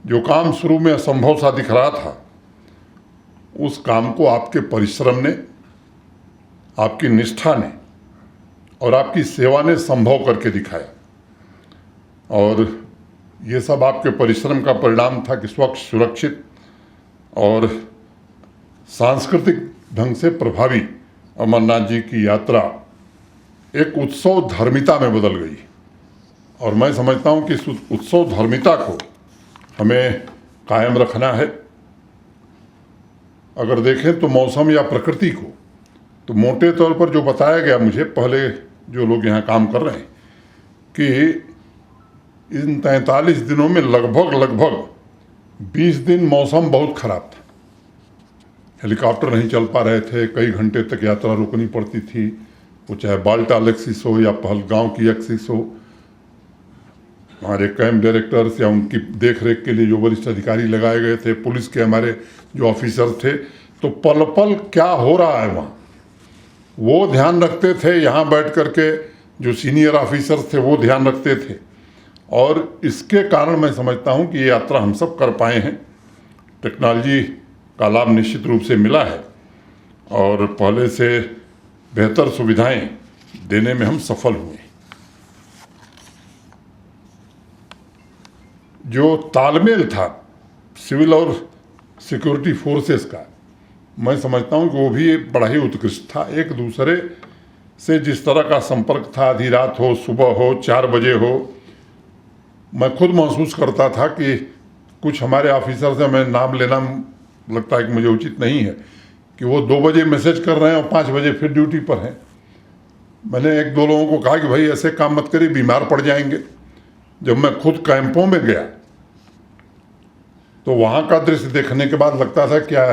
जो काम शुरू में असंभव सा दिख रहा था, उस काम को आपके परिश्रम ने, आपकी निष्ठा ने और आपकी सेवा ने संभव करके दिखाया। और ये सब आपके परिश्रम का परिणाम था कि स्वच्छ, सुरक्षित और सांस्कृतिक ढंग से प्रभावी अमरनाथ जी की यात्रा एक उत्सव धर्मिता में बदल गई। और मैं समझता हूँ कि इस उत्सव धर्मिता को हमें कायम रखना है। अगर देखें तो मौसम या प्रकृति को, तो मोटे तौर पर जो बताया गया मुझे, पहले जो लोग यहाँ काम कर रहे हैं, कि इन 43 दिनों में लगभग 20 दिन मौसम बहुत खराब था। हेलीकॉप्टर नहीं चल पा रहे थे, कई घंटे तक यात्रा रुकनी पड़ती थी, वो चाहे बाल्टाल एक्सिस हो या पहलगांव की एक्सिस हो। हमारे कैंप डायरेक्टर्स या उनकी देख रेख के लिए जो वरिष्ठ अधिकारी लगाए गए थे, पुलिस के हमारे जो ऑफिसर थे, तो पल पल क्या हो रहा है वहाँ वो ध्यान रखते थे। यहाँ बैठ करके जो सीनियर ऑफिसर्स थे वो ध्यान रखते थे। और इसके कारण मैं समझता हूँ कि ये यात्रा हम सब कर पाए हैं। टेक्नोलॉजी का लाभ निश्चित रूप से मिला है और पहले से बेहतर सुविधाएं देने में हम सफल हुए। जो तालमेल था सिविल और सिक्योरिटी फोर्सेस का, मैं समझता हूँ कि वो भी बड़ा ही उत्कृष्ट था। एक दूसरे से जिस तरह का संपर्क था, आधी रात हो, सुबह हो, 4 बजे हो, मैं खुद महसूस करता था कि कुछ हमारे ऑफिसर से, मैं नाम लेना लगता है कि मुझे उचित नहीं है, कि वो 2 बजे मैसेज कर रहे हैं और 5 बजे फिर ड्यूटी पर हैं। मैंने 1-2 लोगों को कहा कि भाई ऐसे काम मत करिए, बीमार पड़ जाएंगे। जब मैं खुद कैंपों में गया तो वहाँ का दृश्य देखने के बाद लगता था क्या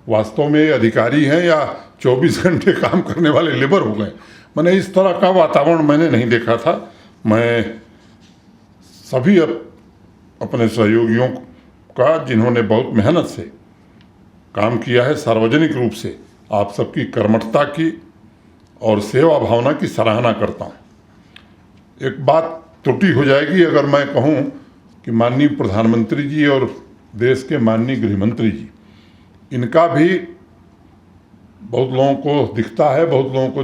वास्तव में अधिकारी हैं या 24 घंटे काम करने वाले लेबर हो गए। मैंने इस तरह का वातावरण मैंने नहीं देखा था। मैं सभी अपने सहयोगियों का, जिन्होंने बहुत मेहनत से काम किया है, सार्वजनिक रूप से आप सबकी कर्मठता की और सेवा भावना की सराहना करता हूँ। एक बात त्रुटि हो जाएगी अगर मैं कहूँ कि माननीय प्रधानमंत्री जी और देश के माननीय गृहमंत्री जी, इनका भी बहुत लोगों को दिखता है, बहुत लोगों को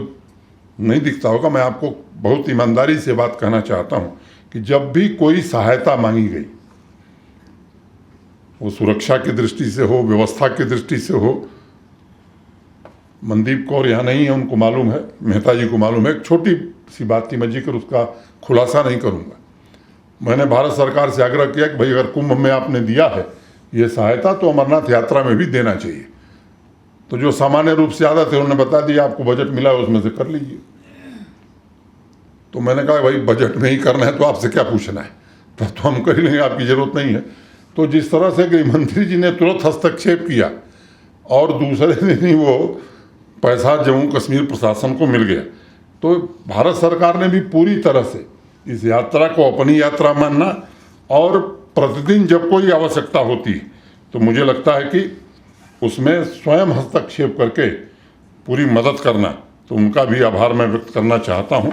नहीं दिखता होगा। मैं आपको बहुत ईमानदारी से बात कहना चाहता हूँ कि जब भी कोई सहायता मांगी गई, वो सुरक्षा की दृष्टि से हो, व्यवस्था की दृष्टि से हो, मनदीप कौर यहाँ नहीं है, उनको मालूम है, मेहता जी को मालूम है। एक छोटी सी बात की मैं जिक्र उसका खुलासा नहीं करूँगा। मैंने भारत सरकार से आग्रह किया कि भाई अगर कुंभ में आपने दिया है ये सहायता, तो अमरनाथ यात्रा में भी देना चाहिए। तो जो सामान्य रूप से आदत है उन्होंने बता दिया आपको बजट मिला है उसमें से कर लीजिए। तो मैंने कहा भाई बजट में ही करना है तो आपसे क्या पूछना है, तो हम कर लेंगे, आपकी ज़रूरत नहीं है। तो जिस तरह से गृहमंत्री जी ने तुरंत हस्तक्षेप किया और दूसरे दिन ही वो पैसा जम्मू कश्मीर प्रशासन को मिल गया। तो भारत सरकार ने भी पूरी तरह से इस यात्रा को अपनी यात्रा मानना और प्रतिदिन जब कोई आवश्यकता होती है तो मुझे लगता है कि उसमें स्वयं हस्तक्षेप करके पूरी मदद करना, तो उनका भी आभार मैं व्यक्त करना चाहता हूँ।